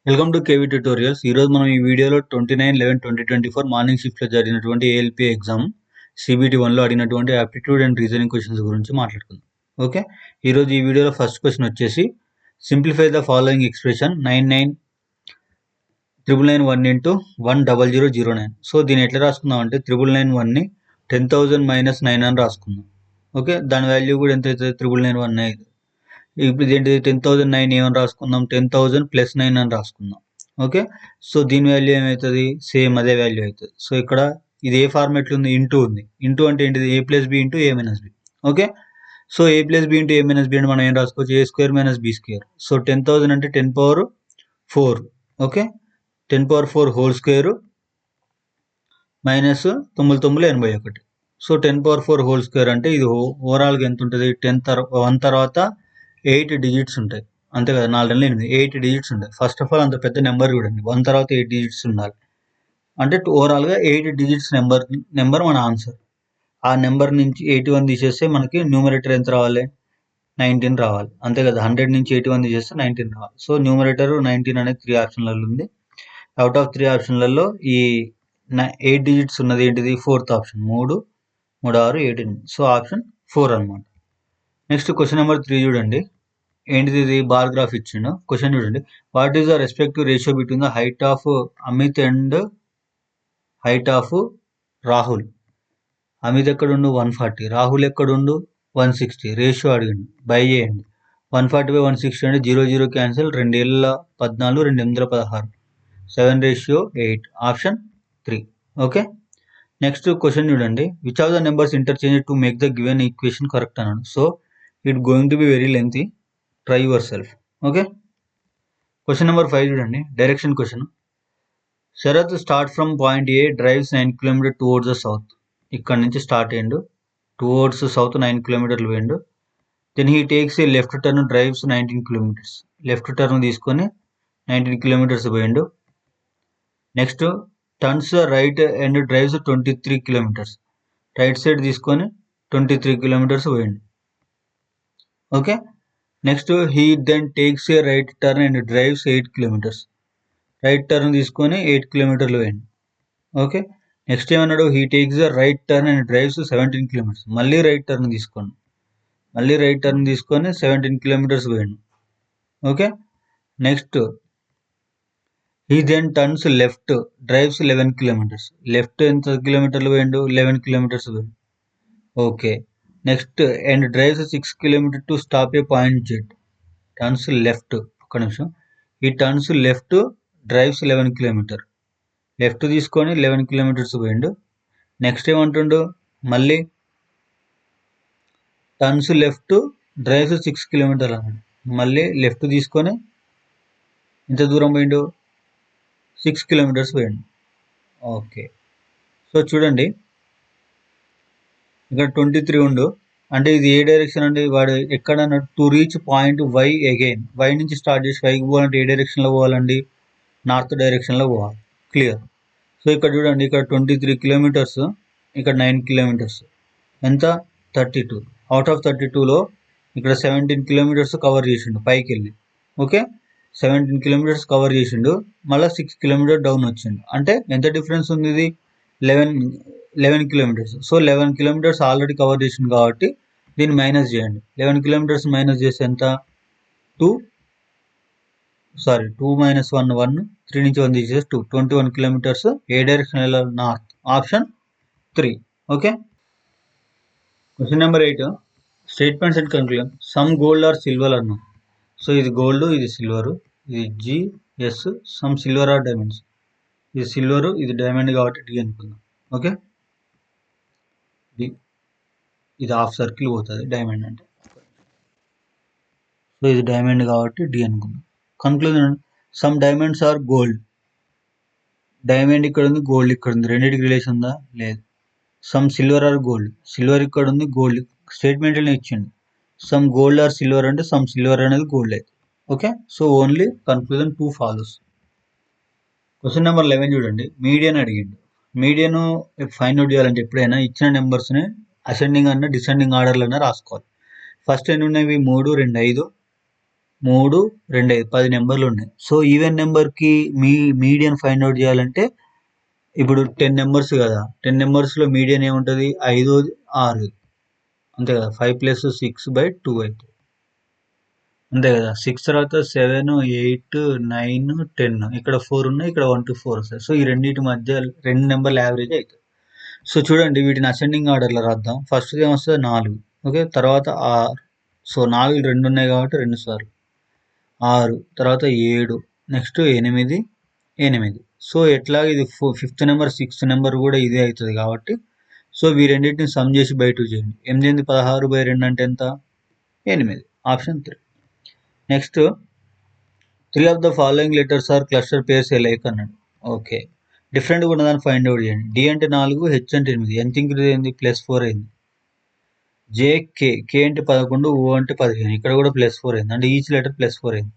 Welcome to KV tutorials. ఈరోజు మనం ఈ వీడియోలో 29/11/2024 మార్నింగ్ షిఫ్ట్లో జరిగినటువంటి ఏఎల్పి ఎగ్జామ్ CBT 1లో అడిగినటువంటి ఆప్టిట్యూడ్ అండ్ రీజనింగ్ క్వశ్చన్స్ గురించి మాట్లాడుకుందాం. ఓకే, ఈరోజు ఈ వీడియోలో ఫస్ట్ క్వశ్చన్ వచ్చేసి simplify the following expression 99,991 into 10009. So దీన్ని ఎట్లా రాసుకుందాం అంటే 991ని 10,000 - 9 అని రాసుకుందాం. ఓకే, దాని వాల్యూ కూడా ఎంత అవుతుంది? 991 అవుతుంది. ఇప్పుడు ఏంటి 10,009 ఏమని రాసుకుందాం? 10,000 + 9 అని రాసుకుందాం. ఓకే, సో దీని వాల్యూ ఏమవుతుంది? సేమ్ అదే వాల్యూ అవుతుంది. సో ఇక్కడ ఇది ఏ ఫార్మాట్లో ఉంది? ఇంటూ ఉంది. ఇంటూ అంటే ఏంటిది? a + b × a - b. Okay, so a + b × a - b అంటే మనం ఏం రాసుకోవచ్చు? a² - b². సో 10,000 అంటే 10⁴. Okay, 10⁴ whole square minus 9981. So 10⁴ whole square అంటే ఇది ఓవరాల్గా ఎంత ఉంటుంది? 1 తర్వాత 8 డిజిట్స్ ఉంటాయి, అంతే కదా? 4 8 8 డిజిట్స్ ఉంటాయి. ఫస్ట్ ఆఫ్ ఆల్ అంత పెద్ద నెంబర్ చూడండి, 1 తర్వాత 8 డిజిట్స్ ఉండాలి అంటే ఓవరాల్గా 8 డిజిట్స్ నెంబర్ మన ఆన్సర్. ఆ నెంబర్ నుంచి 81 తీసేస్తే మనకి న్యూమరేటర్ ఎంత రావాలి? 19 రావాలి, అంతే కదా? 100 నుంచి 81 తీసేస్తే 19 రావాలి. సో న్యూమరేటర్ 19 అనేది 3 ఆప్షన్లలో ఉంది. అవుట్ ఆఫ్ 3 ఆప్షన్లలో ఈ 8 డిజిట్స్ ఉన్నది ఏంటిది? 4th option. 3 3 6 7 8. సో ఆప్షన్ 4 అనమాట. నెక్స్ట్ క్వశ్చన్ నెంబర్ 3 చూడండి. ఏంటిది? ఇది బార్ గ్రాఫ్ ఇచ్చిండు. క్వశ్చన్ చూడండి. What is the respective ratio between the height of Amit and height of Rahul? Amit ఎక్కడుండు? 140. రాహుల్ ఎక్కడుండు? 160. రేషియో అడిగిండు, బై చేయండి. 140/160 అంటే 0 0 క్యాన్సిల్, 2 ఏళ్ళ 14 2 8 16, 7:8. ఆప్షన్ 3. ఓకే, నెక్స్ట్ క్వశ్చన్ చూడండి. Which of the numbers interchange to make the given equation correct అన్నాడు. So it going to be very lengthy, try yourself. Okay, question number 5 చూడండి. Direction question. Sharath start from point A, drives 9 km towards the south. ఇక్కడ నుంచి start అయ్యిండు, towards south 9 km పోయిండు. Then he takes a left turn, drives 19 km. Left turn తీసుకొని 19 km పోయిండు. Next turns right and drives 23 km. Right side తీసుకొని 23 km పోయిండు. Okay, next he then takes a right turn and drives 8 km. Right turn తీసుకొని 8 km పోయిండు. Okay, next ఏమన్నాడు? He takes the right turn and drives 17 km. మళ్ళీ right turn తీసుకొని 17 km పోయిండు. Okay, next he then turns left, drives 11 km. Left ఎంత కిలోమీటర్లు పోయిండు? 11 km పోయిండు. Okay, next and drives 6 km to stop A point Z. Turns left, ఒక్క నిమిషం. ఈ turns left, drives 11 km. Left తీసుకొని 11 km పోయిండు. నెక్స్ట్ ఏమంటుండు? మళ్ళీ టర్న్స్ లెఫ్ట్, డ్రైవ్స్ 6 km అన్నాడు. మళ్ళీ లెఫ్ట్ తీసుకొని ఎంత దూరం పోయిండు? 6 km పోయిండు. ఓకే, సో చూడండి ఇక్కడ 23 ఉండు అంటే ఇది ఏ డైరెక్షన్ అండి? వాడు ఎక్కడ to reach point Y again. Y నుంచి స్టార్ట్ చేసి వైకి పోవాలంటే ఏ డైరెక్షన్లో పోవాలండి? నార్త్ డైరెక్షన్లో పోవాలి. క్లియర్. సో ఇక్కడ చూడండి, ఇక్కడ 23 km, ఇక్కడ 9 km. ఎంత? 32. అవుట్ ఆఫ్ 32లో ఇక్కడ 17 km కవర్ చేసిండు పైకి వెళ్ళి. ఓకే, 17 km కవర్ చేసిండు, మళ్ళీ 6 km డౌన్ వచ్చిండు. అంటే ఎంత డిఫరెన్స్ ఉంది? ఇది 11 km. So 11 km already cover చేసిండు కాబట్టి దీన్ని మైనస్ చేయండి. 11 km మైనస్ చేస్తే ఎంత? 2 - 1 1, 3 నుంచి 1 తీసేసి 2, 21 km. ఏ డైరెక్షన్ వెళ్ళాలి? North. Option 3. Okay, question number 8. Statements and conclusion. Some gold or silver అన్నాం. సో ఇది గోల్డ్, ఇది సిల్వర్, ఇది GS. Some silver or diamonds. ఇది సిల్వర్, ఇది డైమండ్ కాబట్టి D అనుకుందాం. ఓకే, ఇది హాఫ్ సర్కిల్ పోతుంది డైమండ్ అంటే. సో ఇది డైమండ్ కాబట్టి D అనుకుందాం. Conclusion. Some diamonds or gold. Diamond ఇక్కడ ఉంది, గోల్డ్ ఇక్కడ ఉంది, రెండింటికి రిలేషన్ ఉందా? లేదు. Some silver are gold. Silver ఇక్కడ ఉంది, గోల్డ్ స్టేట్మెంట్ ఇచ్చిండు. సమ్ గోల్డ్ ఆర్ సిల్వర్ అంటే సమ్ సిల్వర్ అనేది గోల్డ్ అయితే. Okay, so only conclusion 2 follows. Question number 11 చూడండి. మీడియన్ అడిగిండు. మీడియన్ ఫైండ్ అవుట్ చేయాలంటే ఎప్పుడైనా ఇచ్చిన నెంబర్స్ని అసెండింగ్ అన్న డిసెండింగ్ ఆర్డర్లో రాసుకోవాలి. ఫస్ట్ ఎన్ని ఉన్నాయి? 3 2 5, 3, 2, 5 10 నెంబర్లు ఉన్నాయి. సో ఈవెన్ నెంబర్కి మీడియన్ ఫైండ్ అవుట్ చేయాలంటే ఇప్పుడు 10 నెంబర్స్ కదా, 10 నెంబర్స్లో మీడియన్ ఏముంటుంది, 5, 6 అంతే కదా. 5 + 6/2 అయితే అంతే కదా. 6 తర్వాత 7, 8, 9, 10 ఇక్కడ 4 ఉన్నాయి, ఇక్కడ 1 to 4 వస్తాయి. సో ఈ రెండింటి మధ్య 2 నెంబర్ల యావరేజ్ అవుతుంది. సో చూడండి వీటిని అసెండింగ్ ఆర్డర్లో రాద్దాం. ఫస్ట్ ఏమొస్తుంది 4, ఓకే. తర్వాత 6, సో 4 2 ఉన్నాయి కాబట్టి 2 సార్లు 6, తర్వాత 7, నెక్స్ట్ 8, 8. సో ఎట్లా ఇది 5th నెంబర్ 6th నెంబర్ కూడా ఇదే అవుతుంది కాబట్టి సో వీరెండింటిని సమ్ చేసి బై 2 చేయండి. 8, 16/2 అంటే ఎంత, 8. Option 3. Next 3 of the following letters are cluster pairs alike అన్నాడు. ఓకే, డిఫరెంట్గా ఉన్నదాన్ని ఫైండ్ అవుట్ చేయండి. డి అంటే 4, హెచ్ అంటే 8, ఎంత ఇంక్రీజ్ అయింది, +4 అయింది. కే అంటే 11, ఓ అంటే 15, ఇక్కడ కూడా +4 అయింది, అంటే ఈచ్ లెటర్ +4 అయింది.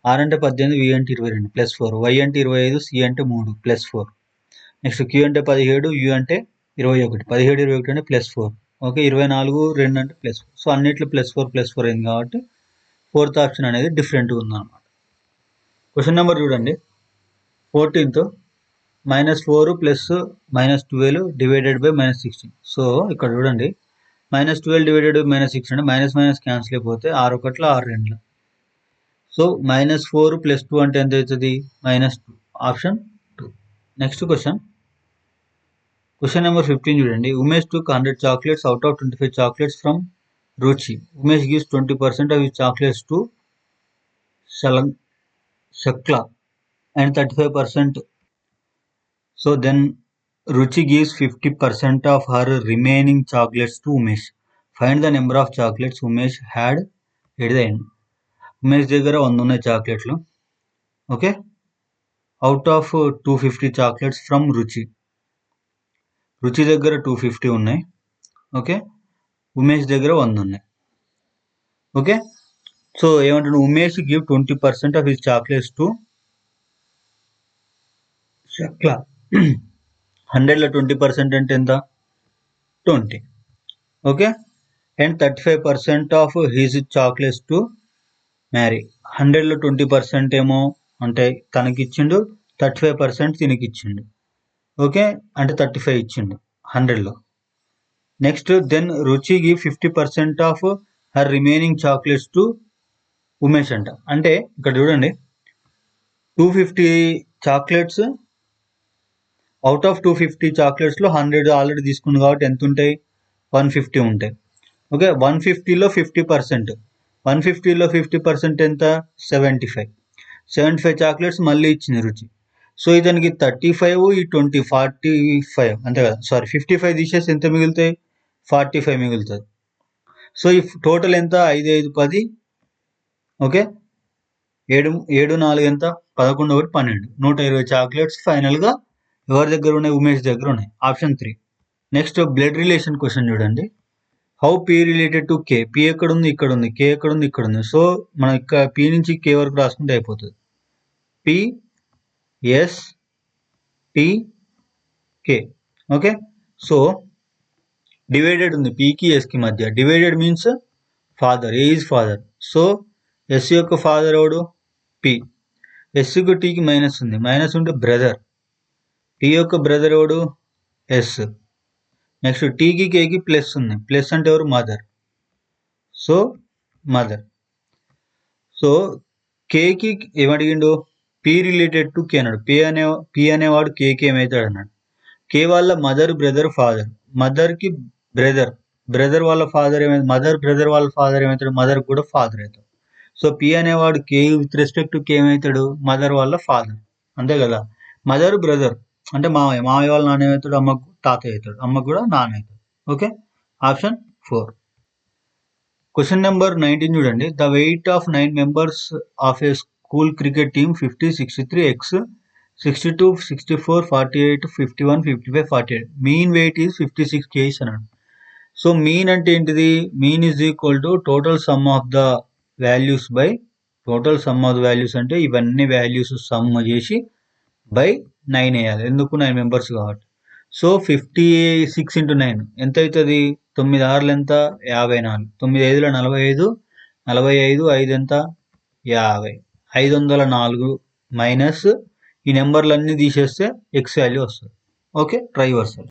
ఆర్ అంటే 18, వి అంటే 22, +4, వై అంటే 25, సి అంటే 3, +4. నెక్స్ట్ క్యూ అంటే 17, యూ అంటే 21, 17, 21 అంటే +4, ఓకే. 24, 2 అంటే +4. సో అన్నిట్లో +4 అయింది కాబట్టి 4th ఆప్షన్ అనేది డిఫరెంట్గా ఉందన్నమాట. క్వశ్చన్ నెంబర్ చూడండి 14th, -4 + -12 డివైడెడ్ బై -16. సో ఇక్కడ చూడండి -12 డివైడెడ్ బై -16 అంటే మైనస్ క్యాన్సిల్ అయిపోతే 6 1 6 2. సో -4 + 2 అంటే ఎంత అవుతుంది, -2, ఆప్షన్ 2. నెక్స్ట్ క్వశ్చన్ నెంబర్ 15 చూడండి. Umesh took 100 chocolates out of 25 chocolates from Ruchi. Umesh gives 20% of his chocolates to Shakla and 35%. So then Ruchi gives 50% of her remaining chocolates to Umesh. Find the number of chocolates Umesh had at the end. Umesh దగ్గర 100 ఉన్నాయి చాక్లెట్లు, okay. Out of 250 chocolates from రుచి దగ్గర 250 ఉన్నాయి, okay. Umesh దగ్గర 100 ఉన్నాయి, okay. So ఏమంటాడు, Umesh give 20% of his chocolates to శక్ల. 100లో 20% అంటే ఎంత, 20, okay. And 35% of his chocolates to Mary. 100లో 20% ఏమో అంటే తనకిచ్చిండు, 35% తినకిచ్చిండు, ఓకే. అంటే 35 ఇచ్చిండు 100లో. నెక్స్ట్ దెన్ రుచి give 50% of her remaining chocolates to Umesh అంట. అంటే ఇక్కడ చూడండి 250 చాక్లెట్స్, అవుట్ ఆఫ్ 250 చాక్లెట్స్లో 100 ఆల్రెడీ తీసుకుంది కాబట్టి ఎంత ఉంటాయి, 150 ఉంటాయి, ఓకే. 150లో 50%, 150లో 50% ఎంత, 75 చాక్లెట్స్ మళ్ళీ ఇచ్చింది రుచి. సో ఇతనికి 35, ఈ 20 45 అంతే కదా. సారీ 55 తీసేసి ఎంత మిగులుతాయి, 45 మిగులుతుంది. సో ఈ టోటల్ ఎంత, 5, 5, 10, ఓకే. 7, 7, 4 ఎంత, 11, 1, 12, 120 చాక్లెట్స్ ఫైనల్గా ఎవరి దగ్గర ఉన్నాయి, ఉమేష్ దగ్గర ఉన్నాయి, option 3. Next blood relation question చూడండి. How P related to K. పి ఎక్కడ ఉంది, ఇక్కడ ఉంది, కే ఎక్కడ ఉంది, ఇక్కడ ఉంది. సో మనం ఇక్కడ పి నుంచి కే వరకు రాసుకుంటే అయిపోతుంది. P S T K, okay. So divided ఉంది పీకి ఎస్కి మధ్య. Divided means father, a is father. So S యొక్క ఫాదర్ ఎవడు, పి. ఎస్కు టీకి మైనస్ ఉంది, మైనస్ ఉంటే బ్రదర్. టీ యొక్క బ్రదర్ ఎవడు, ఎస్. నెక్స్ట్ టీకి కేకి ప్లస్ ఉంది, ప్లస్ అంటే ఎవరు, మదర్. So mother. సో కేకి ఏమడిగిండు, పి రిలేటెడ్ టు కే అన్నాడు. పి అనేవాడు కేకి ఏమవుతాడు అన్నాడు. కే వాళ్ళ మదర్, బ్రదర్, ఫాదర్. మదర్కి బ్రదర్ వాళ్ళ ఫాదర్ ఏమైతే, మదర్ బ్రదర్ వాళ్ళ ఫాదర్ ఏమవుతాడు, మదర్ కూడా ఫాదర్ అవుతాడు. సో పి అనేవాడు కే విత్ రెస్పెక్ట్ టు కే ఏమవుతాడు, మదర్ వాళ్ళ ఫాదర్, అంతే కదా. మదర్ బ్రదర్ అంటే మామయ్య వాళ్ళ నాన్న ఏమవుతాడు, అమ్మకు తాతయ్య అవుతాడు, అమ్మకు కూడా నాన్న అవుతాడు, ఓకే. ఆప్షన్ 4. క్వశ్చన్ నెంబర్ 19 చూడండి. The weight of 9 members of a school cricket team 50, 63, x 62, 64, 48, 51, 55, 48. Mean weight is 56 kgs అన్నాడు. సో మీన్ అంటే ఏంటిది, mean is equal to total sum of the values by total sum of the values, అంటే ఇవన్నీ values some చేసి by 9 వేయాలి, ఎందుకు 9 members కాబట్టి. So 56 × 9 ఎంత అవుతుంది, 9 6 ఎంత, 54, 9 5 45, 45, 5 ఎంత, 50. 504 మైనస్ ఈ నెంబర్లన్నీ తీసేస్తే ఎక్స్ వాల్యూ వస్తుంది. ఓకే, ట్రై వర్సల్.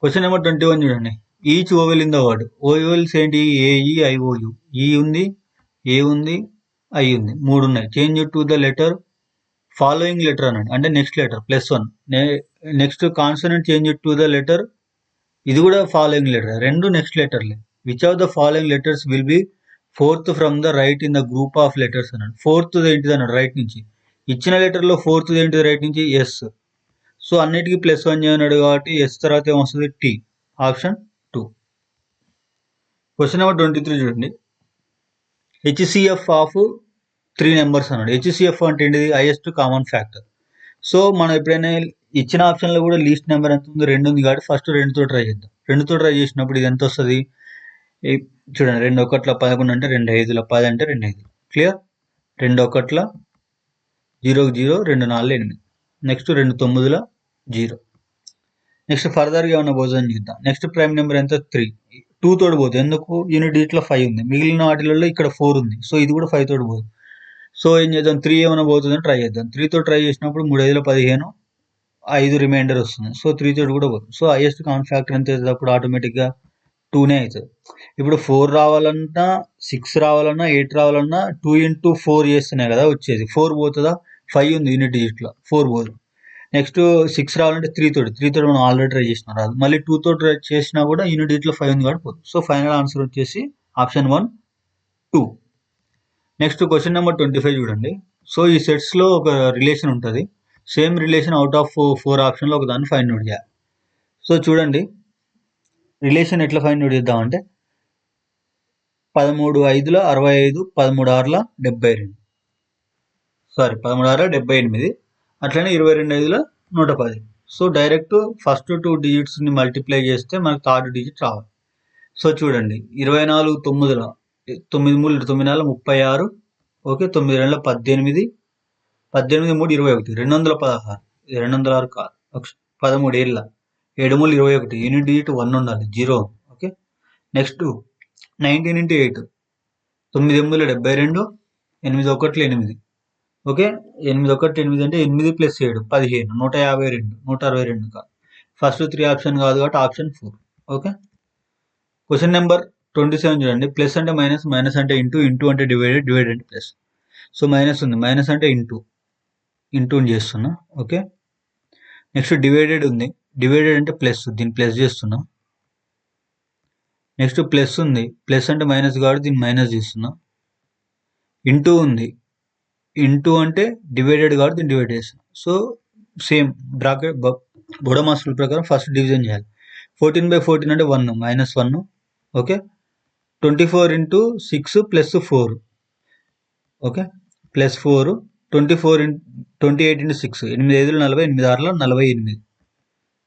క్వశ్చన్ నెంబర్ 21 చూడండి. Each vowel in the word. Vowels ఏంటి? A E I O U. ఈ ఉంది, ఏ ఉంది, ఐ ఉంది, 3 ఉన్నాయి. Change to the letter following letter అన్నాడు, అంటే next letter +1. Next consonant change to the letter, ఇది కూడా ఫాలోయింగ్ లెటర్, రెండు నెక్స్ట్ లెటర్లే. Which of the following letters will be fourth from the right in the group of letters అన్నాడు. Fourth ఏంటిది అన్నాడు, right నుంచి. ఇచ్చిన లెటర్లో ఫోర్త్ ఏంటిది రైట్ నుంచి? ఎస్. సో అన్నిటికీ +1 చేయన్నాడు కాబట్టి ఎస్ తర్వాత ఏమొస్తుంది? టీ. ఆప్షన్ 2. క్వశ్చన్ నెంబర్ 23 చూడండి. హెచ్సిఎఫ్ ఆఫ్ 3 నెంబర్స్ అన్నాడు. హెచ్సిఎఫ్ అంటే ఏంటిది? Highest common factor. సో మనం ఎప్పుడైనా ఇచ్చిన ఆప్షన్లో కూడా లీస్ట్ నెంబర్ ఎంత ఉంది? 2 ఉంది కాబట్టి ఫస్ట్ 2తో ట్రై చేద్దాం. 2తో ట్రై చేసినప్పుడు ఇది ఎంత వస్తుంది? చూడండి, 2 1ల 11 అంటే 2 5ల 10 అంటే 2 5. క్లియర్? 2 1ల 0 0, 2 4 8. నెక్స్ట్ 2 9ల 0. నెక్స్ట్ ఫర్దర్గా ఏమన్నా పోతుందని చూద్దాం. నెక్స్ట్ ప్రైమ్ నెంబర్ ఎంత? 3. 2 తోటి పోతుంది. ఎందుకు? యూనిట్ డిజిట్లో 5 ఉంది, మిగిలిన వాటిలలో ఇక్కడ 4 ఉంది. సో ఇది కూడా 5 తోటి పోతుంది. సో ఏం చేద్దాం? 3 ఏమైనా పోతుందని ట్రై చేద్దాం. 3తో ట్రై చేసినప్పుడు 3 5ల 15, 5 రిమైండర్ వస్తుంది. సో 3 తోటి కూడా పోతుంది. సో హైయెస్ట్ కామన్ ఫ్యాక్టర్ ఎంత అవుతుంది అప్పుడు? ఆటోమేటిక్గా 2నే అవుతుంది. ఇప్పుడు 4 రావాలన్నా, 6 రావాలన్నా, 8 రావాలన్నా 2 × 4 చేస్తున్నాయి కదా వచ్చేది. 4 పోతుందా? 5 ఉంది యూనిట్ డిజిట్లో, 4 పోదు. నెక్స్ట్ 6 రావాలంటే 3 తోటి మనం ఆల్రెడీ ట్రై చేసినా రాదు. మళ్ళీ 2తో ట్రై చేసినా కూడా యూనిట్ డిజిట్లో 5 ఉంది కాబట్టి పోదు. సో ఫైనల్ ఆన్సర్ వచ్చేసి ఆప్షన్ 1 2. నెక్స్ట్ క్వశ్చన్ నెంబర్ 25 చూడండి. సో ఈ సెట్స్లో ఒక రిలేషన్ ఉంటుంది. సేమ్ రిలేషన్ అవుట్ ఆఫ్ 4 ఆప్షన్లో ఒక దాన్ని ఫైండ్ అవుట్ చేయాలి. సో చూడండి, రిలేషన్ ఎట్లా ఫైండ్ అవుట్ చేద్దామంటే 13 5ల 65, 13 6ల 72, సారీ 13 6ల 78, అట్లనే 22 5ల 110. సో డైరెక్ట్ ఫస్ట్ 2 డిజిట్స్ని మల్టిప్లై చేస్తే మనకు థర్డ్ డిజిట్ రావాలి. సో చూడండి, 24 9ల 9 3 9 4 36, ఓకే, 9 2 18, 18 3 21, 216. 206 కాదు, 13 ఏళ్ళ 7 3 21, యూనిట్ డిజిట్ 1 ఉండాలి, 0. Okay, next 19 × 8, 9 8 72, 8 1 8. ఓకే, 8 1 8 అంటే 8 + 7 15, 152, 162 కాదు. ఫస్ట్ 3 ఆప్షన్ కాదు కాబట్టి ఆప్షన్ 4. ఓకే, క్వశ్చన్ నెంబర్ 27 చూడండి. ప్లస్ అంటే మైనస్, మైనస్ అంటే ఇంటూ, ఇంటూ అంటే డివైడెడ్, డివైడెడ్ అంటే ప్లస్. సో మైనస్ ఉంది, మైనస్ అంటే ఇంటూ చేస్తున్నా. ఓకే, నెక్స్ట్ డివైడెడ్ ఉంది, డివైడెడ్ అంటే ప్లస్, దీన్ని ప్లస్ చేస్తున్నా. నెక్స్ట్ ప్లస్ ఉంది, ప్లస్ అంటే మైనస్ కాబట్టి దీన్ని మైనస్ చేస్తున్నా. ఇంటూ ఉంది, ఇంటూ అంటే డివైడెడ్ కాబట్టి దీన్ని డివైడ్ చేస్తున్నా. సో సేమ్ బ్రాకెట్ బోడమాస్ రూల్ ప్రకారం ఫస్ట్ డివిజన్ చేయాలి. 14/14 అంటే 1 -1. ఓకే, 24 × 6 + 4. ఓకే, +4. 28 × 6, 8 5 40, 8 6 48.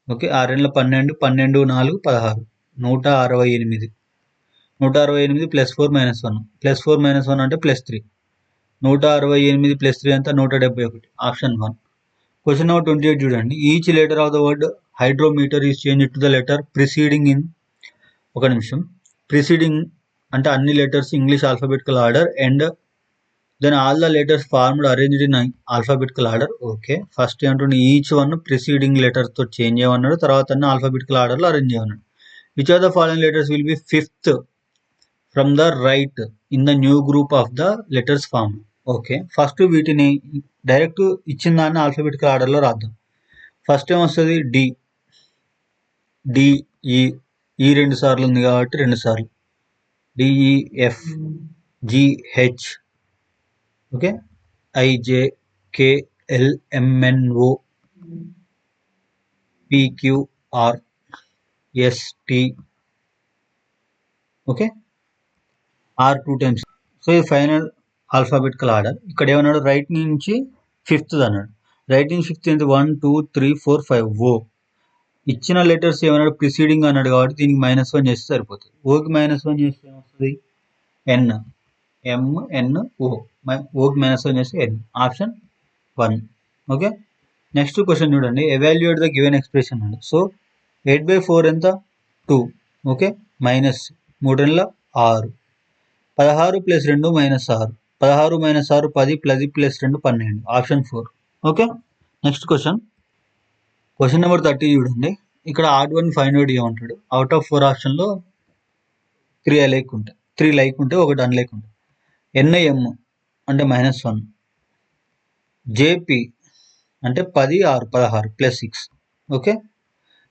ఓకే, 6 2 12, 12 4 16, 168. 168 +4 -1, +4 -1 అంటే +3. 168 + 3 అంతా 171. ఆప్షన్ 1. క్వశ్చన్ నెంబర్ 28 చూడండి. Each letter of the word hydrometer is change to the letter preceding in. ఒక నిమిషం, ప్రిసీడింగ్ అంటే అన్ని letters English alphabetical order and then all the letters formed arranged in alphabetical order. Okay, first ఏమంటుండే each one preceding letters తో change చేయమన్నాడు, తర్వాత అన్ని alphabetical ఆర్డర్లో అరేంజ్ చేయమన్నాడు. Which are the following letters will be 5th from the right in the new group of the letters form. Okay, first వీటిని direct ఇచ్చిన దాన్ని ఆల్ఫాబెటికల్ ఆర్డర్లో రాద్దాం. ఫస్ట్ ఏమొస్తుంది? డి, డిఈ, ఈ 2 సార్లు ఉంది కాబట్టి 2 సార్లు, DEF, GH, okay, IJKLMNO, PQR, ST, okay, R 2 times. So ఇది ఫైనల్ ఆల్ఫాబెటికల్ ఆర్డర్. ఇక్కడ ఏమన్నాడు? రైట్ నుంచి 5th అన్నాడు. రైట్ నుంచి 5th ఏంటి? 1 2 3 4 5. ఓ ఇచ్చిన లెటర్స్ ఏమన్నాడు? ప్రిసీడింగ్ అన్నాడు కాబట్టి దీనికి -1 చేస్తే సరిపోతుంది. ఓకి -1 చేస్తే ఏమొస్తుంది? ఎన్, ఎంఎన్ఓ, ఓకి -1 చేస్తే N. Option 1. Okay, next question చూడండి. ఎవాల్యుయేట్ ద గివెన్ ఎక్స్ప్రెషన్ అండి. సో 8/4 ఎంత? 2. ఓకే, మైనస్ 3 6, 16 + 2 -6, 16 మైనస్ 6 10 10 plus 2 12 option 4. Okay, next question number 30 చూడండి. ఇక్కడ ఆడ్ వన్ ఫైండ్ అవుట్ చేయమంటాడు. అవుట్ ఆఫ్ 4 ఆప్షన్లో 3 లైక్ ఉంటే ఒకటి అన్లైక్ ఉంటుంది. ఎన్ఐఎం అంటే -1, జేపీ అంటే 10 6 16 ప్లస్ 6. ఓకే,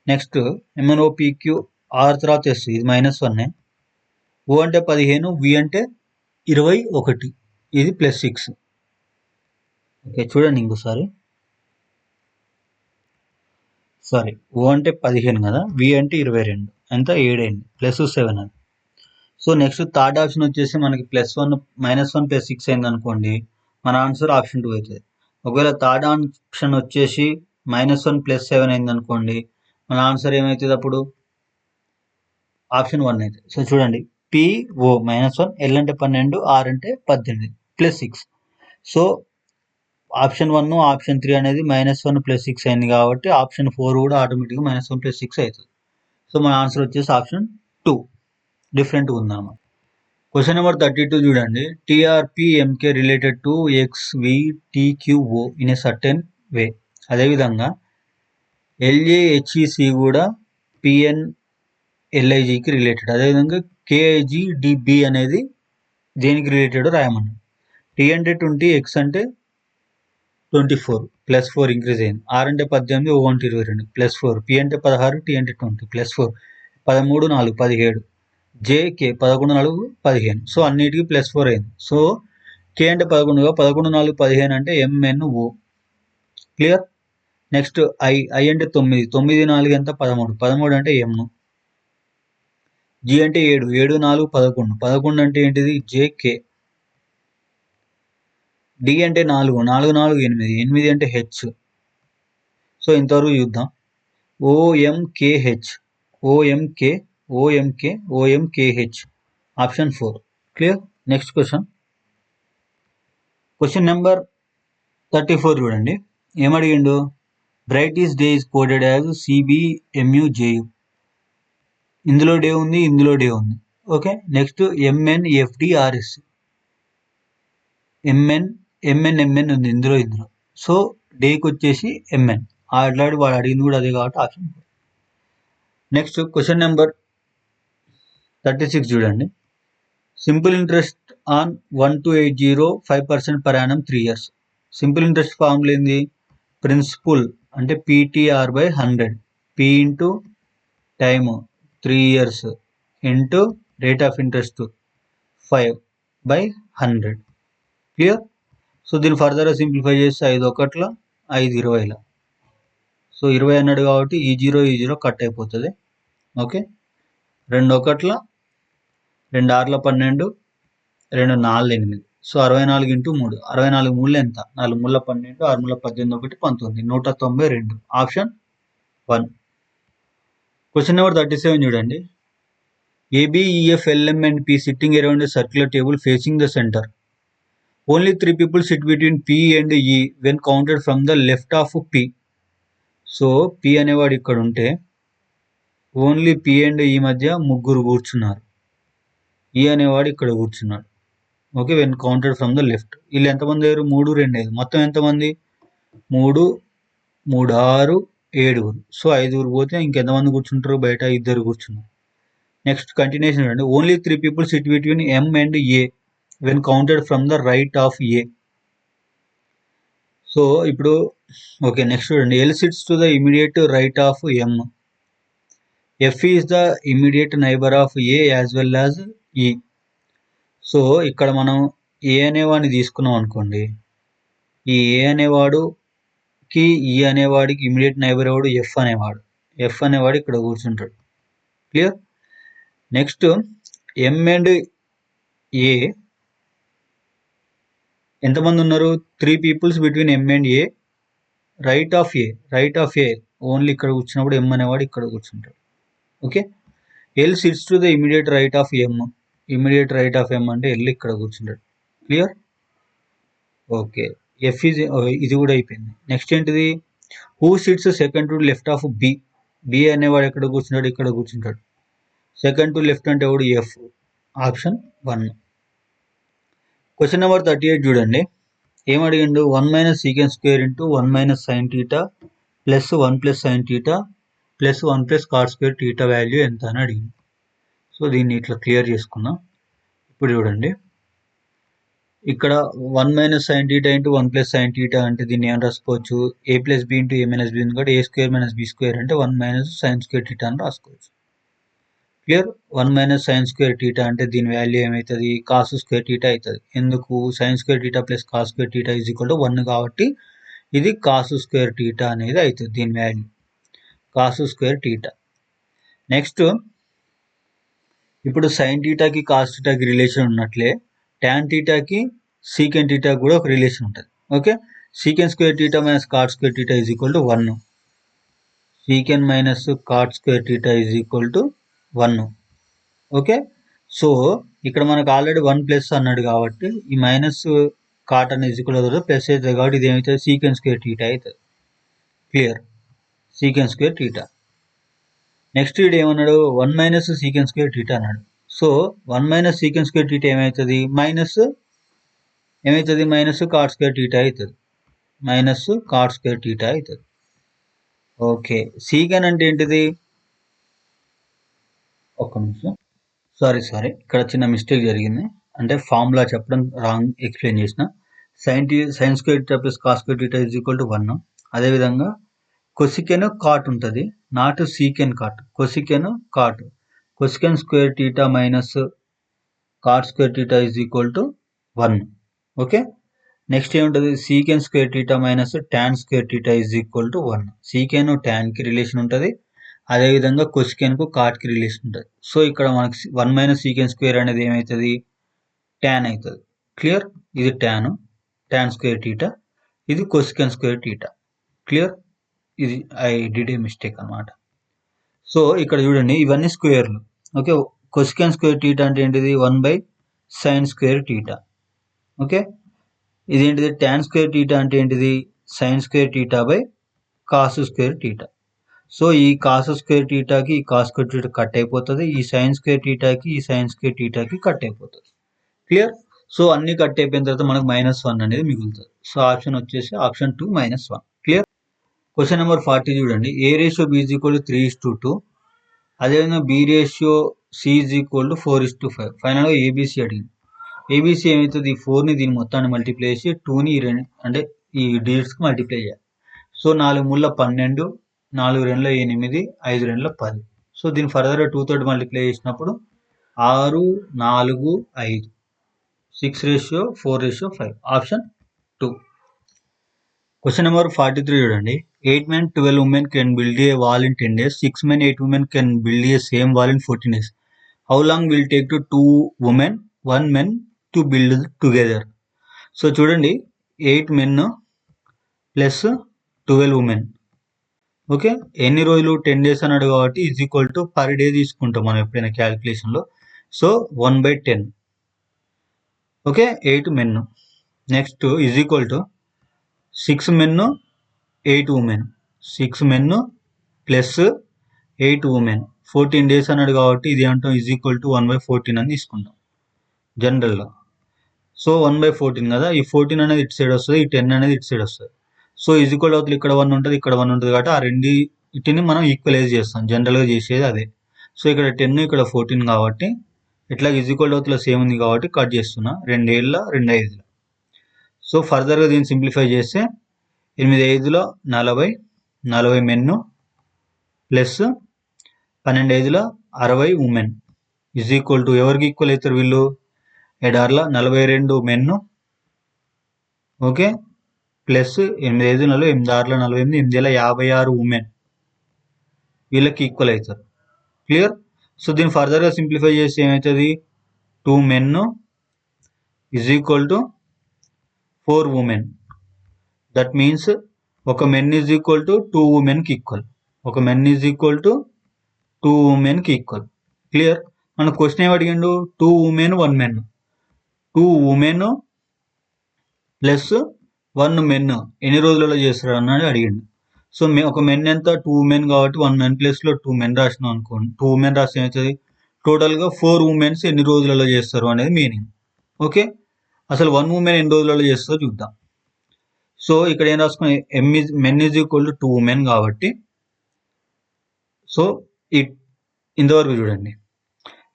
నెక్స్ట్ ఎంఎన్ఓపిక్యూ ఆర్ తర్వాత ఎస్ ఇది -1, ఓ అంటే 15, వి అంటే 21, ఇది +6. ఓకే, చూడండి ఇంకోసారి. సారీ, ఓ అంటే 15 కదా, వి అంటే 22, ఎంత 7 అయింది, +7 అది. సో నెక్స్ట్ థర్డ్ ఆప్షన్ వచ్చేసి మనకి +1 -1 + 6 అయింది అనుకోండి, మన ఆన్సర్ ఆప్షన్ 2 అవుతుంది. ఒకవేళ థర్డ్ ఆప్షన్ వచ్చేసి -1 + 7 అయింది అనుకోండి, మన ఆన్సర్ ఏమవుతుంది అప్పుడు ఆప్షన్ 1 అవుతుంది. సో చూడండి, పిఓ -1, ఎల్ అంటే 12, ఆర్ అంటే 18 +6. సో ఆప్షన్ 1 ఆప్షన్ 3 అనేది -1 + 6 అయింది కాబట్టి ఆప్షన్ 4 కూడా ఆటోమేటిక్గా -1 + 6 అవుతుంది. సో మన ఆన్సర్ వచ్చేసి ఆప్షన్ 2 డిఫరెంట్గా ఉందన్నమాట. క్వశ్చన్ నెంబర్ 32 చూడండి. TRPMK related to XVTQO in a certain way. అదేవిధంగా ఎల్ఏహెచ్ఈసి కూడా పిఎన్ఎల్ఐజికి రిలేటెడ్. అదేవిధంగా కేఐజిడిబి అనేది దేనికి రిలేటెడ్ రాయమన్నాడు. టీ అంటే 20, ఎక్స్ అంటే 24 +4 ఇంక్రీజ్ అయింది. ఆర్ అంటే 18, ఓ అంటే 22 +4, పి అంటే 16, టీ అంటే 20 +4, 13 4 17, జేకే 11 4 15. సో అన్నిటికీ +4 అయింది. సో కే అంటే 11, 11 4 15 అంటే ఎంఎన్ఓ. క్లియర్. నెక్స్ట్ ఐ అంటే 9, 9 4 ఎంత 13, 13 అంటే ఎం. జి అంటే 7, 7 4 11, 11 అంటే ఏంటిది జేకే. డి అంటే 4, 4 4 8, 8 అంటే హెచ్. సో ఇంతవరకు చూద్దాం. OMKH, OMKH option 4. Clear. Next question number 34 చూడండి. ఏమడిగిండు, bright is day is coded as CBMUJU. ఇందులో డే ఉంది, ఇందులో డే ఉంది. ఓకే, నెక్స్ట్ ఎంఎన్ఎఫ్డిఆర్ఎస్, ఎంఎన్ ఉంది ఇందులో. సో డేకి వచ్చేసి ఎంఎన్. ఆల్రెడీ వాడు అడిగింది కూడా అదే కాబట్టి ఆప్షన్. నెక్స్ట్ క్వశ్చన్ నెంబర్ 36 చూడండి. Simple interest on 1280 5% per annum 3 years. Simple interest formula ఏంది, ప్రిన్సిపల్ అంటే PTR/100, P into time 3 years into rate of interest 5/100. Clear. So దీన్ని ఫర్దర్గా సింప్లిఫై చేస్తే 5 1 5 20. సో 20 అన్నాడు కాబట్టి ఈ 0 కట్ అయిపోతుంది. ఓకే, 2 1 2 6 12, 2 4 8. సో 64 × 3, 64 3 ఎంత, 4 3 12, 6 3 18, 1 19, 192 ఆప్షన్ 1. క్వశ్చన్ నెంబర్ 37 చూడండి. ABEF LM and P sitting around a circular table facing the centre. Only 3 people sit between P and E when counted from the left of P. So P అనేవాడు ఇక్కడ ఉంటే only P and E మధ్య ముగ్గురు కూర్చున్నారు. E అనేవాడు ఇక్కడ కూర్చున్నాడు. Okay, when counted from the left. వీళ్ళు ఎంతమంది అయ్యారు, 3 2 5, మొత్తం ఎంతమంది 3 3 6 7. సో 5 పోతే ఇంకెంతమంది కూర్చుంటారు, బయట 2 కూర్చున్నారు. నెక్స్ట్ కంటిన్యూషన్ అండి. Only 3 people sit between M and A when counted from the right of A. So ఇప్పుడు ఓకే, నెక్స్ట్ చూడండి. L sits to the immediate right of M. F is the immediate neighbor of A as well as E. So ఇక్కడ మనం ఏ అనేవాడిని తీసుకున్నాం అనుకోండి, ఈ ఏ అనేవాడుకి ఈ అనేవాడికి ఇమీడియట్ నైబర్ ఎవడు, ఎఫ్ అనేవాడు ఇక్కడ కూర్చుంటాడు. Clear. Next M and A ఎంతమంది ఉన్నారు, 3 people between M and A. Right of A only ఇక్కడ కూర్చున్నప్పుడు ఎం అనేవాడు ఇక్కడ కూర్చుంటాడు. Okay, L sits to the immediate right of M. Immediate right of M అంటే ఎల్ ఇక్కడ కూర్చుంటాడు. క్లియర్. ఓకే, ఎఫ్ ఇది కూడా అయిపోయింది. నెక్స్ట్ ఏంటిది, who sits second to left of B. B అనేవాడు ఎక్కడ కూర్చుంటాడు, ఇక్కడ కూర్చుంటాడు. సెకండ్ టు లెఫ్ట్ అంటే ఎవడు, ఎఫ్ ఆప్షన్ 1. క్వశ్చన్ నెంబర్ 38 చూడండి. ఏం అడిగిండు? 1 minus secant square into 1 minus sine theta plus 1 plus sine theta plus 1 plus cot square theta value ఎంత అని అడిగింది. సో దీన్ని ఇట్లా క్లియర్ చేసుకుందాం. ఇప్పుడు చూడండి, ఇక్కడ 1 minus sine theta into 1 plus sine theta అంటే దీన్ని ఏం రాసుకోవచ్చు? ఏ ప్లస్ బి ఇంటూ ఏ మైనస్ బి ఉంది కాబట్టి ఏ స్క్వేర్ మైనస్ బి స్క్వేర్ అంటే 1 మైనస్ సైన్ స్క్వేర్ టీటా అని రాసుకోవచ్చు. Clear? 1 minus sign square theta అంటే దీని వాల్యూ ఏమవుతుంది? కాస్ స్క్వేర్ టీటా అవుతుంది. ఎందుకు? Sign square theta plus cos square theta is equal to 1 కాబట్టి ఇది కాస్ స్క్వేర్ టీటా అనేది అవుతుంది. దీని value cos square theta. Next, ఇప్పుడు సైన్ టీటాకి కాస్ టీటాకి రిలేషన్ ఉన్నట్లే ట్యాన్ టీటాకి సీకెన్ టీటాకి కూడా ఒక రిలేషన్ ఉంటుంది. Okay, secant square theta minus cot square theta is equal to 1. Secant minus cot square theta is equal to 1. Okay, so ఇక్కడ మనకు ఆల్రెడీ 1 ప్లస్ అన్నాడు కాబట్టి ఈ మైనస్ కాట్ అనేది ఈజ్ ఈక్వల్ అవుతుంది ప్లస్ అవుతుంది కాబట్టి ఇది ఏమవుతుంది? సీకెన్ స్క్వేర్ టీటా అవుతుంది. క్లియర్? సీకెన్ square theta. నెక్స్ట్ వీడు ఏమన్నాడు? 1 మైనస్ సీకెన్ స్క్వేర్ టీటా అన్నాడు. So 1 minus secant square theta ఏమవుతుంది? మైనస్ కాట్ స్క్వేర్ టీటా అవుతుంది. మైనస్ కాట్ స్క్వేర్ టీటా అవుతుంది. ఓకే, సీకెన్ అంటే ఏంటిది? ఒక్క నిమిషం, సారీ ఇక్కడ చిన్న మిస్టేక్ జరిగింది. అంటే ఫార్ములా చెప్పడం రాంగ్ ఎక్స్ప్లెయిన్ చేసిన. Sine square theta plus cos square theta is equal to 1. అదేవిధంగా కొసికెన్ కాట్ ఉంటుంది, not secant cot. Cosecant square theta minus cot square theta is equal to 1. Okay, next ఏముంటుంది? Secant square theta minus tan square theta is equal to 1. Secant టాన్కి రిలేషన్ ఉంటుంది, అదేవిధంగా కొసికెన్కు కాట్కి relation ఉంటుంది. So ఇక్కడ మనకి 1 మైనస్ సీకెన్ స్క్వేర్ అనేది ఏమవుతుంది? టాన్ అవుతుంది. క్లియర్? ఇది టాన్ స్క్వేర్ టీటా, ఇది కొసికెన్ స్క్వేర్ టీటా. క్లియర్? ఇది ఐ డిడ్ ఏ మిస్టేక్ అనమాట. సో ఇక్కడ చూడండి, ఇవన్నీ స్క్వేర్లు. ఓకే, కొసికెన్ స్క్వేర్ టీటా అంటే ఏంటిది? 1 by sine square theta. Okay, ఇదేంటిది? టాన్ స్క్వేర్ టీటా అంటే ఏంటిది? Sign square theta by cos square theta. So ఈ కాస్ స్క్వేర్ టీటాకి ఈ కాస్ స్క్వేర్ టీటా కట్ అయిపోతుంది, ఈ సైన్ స్క్వేర్ టీటాకి ఈ సైన్ స్క్వేర్ టీటాకి కట్ అయిపోతుంది. క్లియర్? సో అన్ని కట్ అయిపోయిన తర్వాత మనకు -1 అనేది మిగులుతుంది. సో ఆప్షన్ వచ్చేసి ఆప్షన్ 2 -1. క్లియర్? క్వశ్చన్ నెంబర్ 40 చూడండి. A ratio B is equal to 3:2, అదేవిధంగా B ratio C is equal to 4:5. ఫైనల్గా ఏబిసి అడిగింది. ఏబిసి ఏమవుతుంది? ఈ 4ని దీని మొత్తాన్ని మల్టిప్లై చేసి 2ని అంటే ఈ డిజిట్స్కి మల్టిప్లై చేయాలి. సో 4 మూల 12, 4 2 8, 5 2 10. సో దీన్ని ఫర్దర్గా 2 తోటి మల్టిప్లై చేసినప్పుడు 6 4 5, 6:4:5. ఆప్షన్ 2. క్వశ్చన్ నెంబర్ 43 చూడండి. 8 men 12 women can build a wall in 10 days. 6 men 8 women can build a same wall in 14 days. How long will it take to 2 women 1 man to build together? So చూడండి, 8 men ప్లస్ 12 women. Okay, ఎన్ని రోజులు? 10 days అన్నాడు కాబట్టి is equal to per day తీసుకుంటాం మనం ఎప్పుడైనా క్యాలిక్యులేషన్లో. So 1/10. Okay, 8 men. Next is equal to 6 men 8 women. 6 men plus 8 women 14 days అన్నాడు కాబట్టి ఇది అంటాం ఈజ్ ఈక్వల్ టు 1/14 అని తీసుకుంటాం జనరల్గా. సో 1/14 కదా, ఈ 14 అనేది ఇటు సైడ్ వస్తుంది, ఈ 10 అనేది ఇటు సైడ్ వస్తుంది. సో ఈజ్ ఈక్వల్ అవుతుంది, ఇక్కడ 1 ఉంటుంది, ఇక్కడ 1 ఉంటుంది కాబట్టి ఆ రెండింటిని మనం ఈక్వలైజ్ చేస్తాం. జనరల్గా చేసేది అదే. సో ఇక్కడ 10 ఇక్కడ 14 కాబట్టి ఇట్లా ఈజ్ ఈక్వల్ అవుతుంది సేమ్ ఉంది కాబట్టి కట్ చేస్తున్నా. 2 ఏళ్ళ 2 5. సో ఫర్దర్గా దీన్ని సింప్లిఫై చేస్తే 8 5 40, 40 men ప్లస్ 12 5 60 women ఈజ్ ఈక్వల్ టు ఎవరికి ఈక్వల్ అవుతారు వీళ్ళు? 7 6 42 men. ఓకే, ప్లస్ 8 5 8 6 48, 8 56 women వీళ్ళకి ఈక్వల్ అవుతారు. క్లియర్? సో దీన్ని ఫర్దర్గా సింప్లిఫై చేస్తే ఏమవుతుంది? 2 men is equal to 4 women. That means ఒక మెన్ ఈజ్ ఈక్వల్ టు 2 womenకి ఈక్వల్. ఒక మెన్ ఈజ్ ఈక్వల్ టు 2 womenకి ఈక్వల్. క్లియర్? మన క్వశ్చన్ ఏమి అడిగిండు? 2 women 1 man. 2 women plus 1 men ఎన్ని రోజులలో చేస్తారు అన్నది అడిగిండు. సో ఒక మెన్ ఎంత? 2 women కాబట్టి 1 man ప్లస్లో 2 men రాసినాం అనుకోండి. 2 women రాస్తే ఏమవుతుంది? టోటల్గా 4 women ఎన్ని రోజులలో చేస్తారు అనేది మీనింగ్. ఓకే, అసలు 1 ఉమెన్ ఎన్ని రోజులలో చేస్తుందో చూద్దాం. సో ఇక్కడ ఏం రాసుకున్నాం, men is equal to 2 women కాబట్టి సో ఈ ఇంతవరకు చూడండి,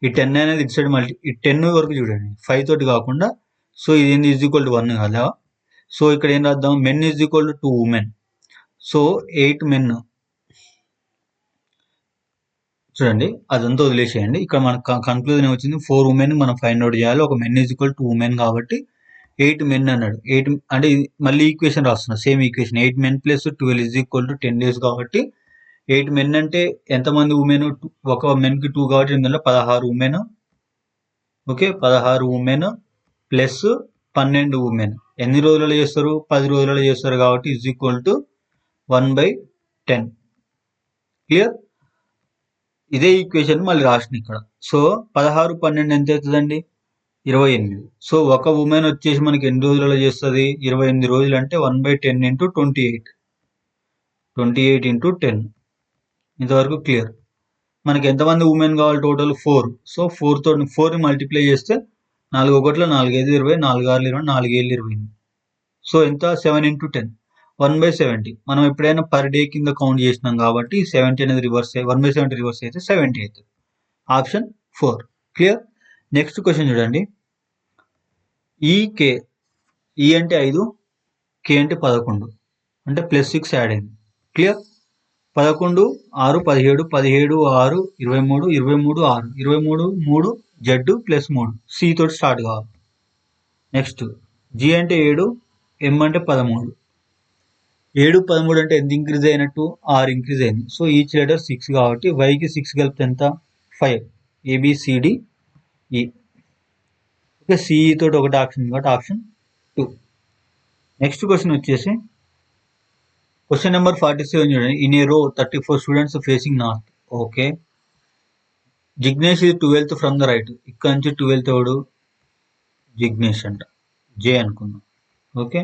ఈ 10 అనేది ఇటు సైడ్ ఈ 10 వరకు చూడండి 5 తోటి కాకుండా. సో ఇది ఏంది ఈజ్ ఈక్వల్ టు 1 కదా. సో ఇక్కడ ఏం రాద్దాం, men is equal to 2 women. So 8 men. చూడండి అదంతా వదిలేసేయండి. ఇక్కడ మనకు కన్క్లూజన్ వచ్చింది 4 ఉమెన్ మనం ఫైండ్ అవుట్ చేయాలి. ఒక men is equal to 2 women కాబట్టి 8 మెన్ అన్నాడు. 8 అంటే మళ్ళీ ఈక్వేషన్ రాస్తున్నా, same equation. 8 men plus 12 is equal to 10 days కాబట్టి 8 మెన్ అంటే ఎంతమంది ఉమెన్, ఒక మెన్కి 2 కాబట్టి 16 women. Okay, 16 women plus 12 women ఎన్ని రోజులలో చేస్తారు, 10 రోజులలో చేస్తారు కాబట్టి ఈజ్ ఈక్వల్ టు 1/10. క్లియర్. ఇదే ఈక్వేషన్ మళ్ళీ రాసిన ఇక్కడ. సో 16 12 ఎంత అవుతుందండి, 28. సో ఒక ఉమెన్ వచ్చేసి మనకి ఎన్ని రోజులలో చేస్తుంది, 28 రోజులు అంటే 1/10 ఇంటూ 28. 28 ఇంటూ 10. ఇంతవరకు క్లియర్. మనకి ఎంతమంది ఉమెన్ కావాలి టోటల్ 4. సో 4ని మల్టిప్లై చేస్తే 4 1 4 5 20, 4 6 20, 4 7 28. సో ఎంత, 7 ఇంటూ 10, 1/70. మనం ఎప్పుడైనా పర్ డే కింద కౌంట్ చేసినాం కాబట్టి 70 అనేది రివర్స్ 1/70 రివర్స్ అయితే 70 అవుతుంది. ఆప్షన్ 4. క్లియర్. నెక్స్ట్ క్వశ్చన్ చూడండి. ఈ అంటే 5, కే అంటే 11 అంటే +6 యాడ్ అయింది. క్లియర్. 11 6 17, 17 6 23, 23 6, 23 3 జెడ్ ప్లస్ 3 సి తోటి స్టార్ట్ కావాలి. నెక్స్ట్ జి అంటే 7, ఎం అంటే 13. 7 13 అంటే ఎంత ఇంక్రీజ్ అయినట్టు, 6 ఇంక్రీజ్ అయింది. సో ఈచ్ లెటర్ 6 కాబట్టి వైకి 6 కలిపితే ఎంత, 5. ABCDE. ఓకే, సిఈ తోటి ఒకటి ఆప్షన్ కాబట్టి ఆప్షన్ 2. నెక్స్ట్ క్వశ్చన్ వచ్చేసి క్వశ్చన్ నెంబర్ 47 చూడండి. ఇన్ ఏ రో 34 students facing north. Okay, Jignesh is 12th from the right. ఇక్కడ నుంచి 12th ఎవడు, జిగ్నేష్ అంట, జే అనుకుందాం. Okay,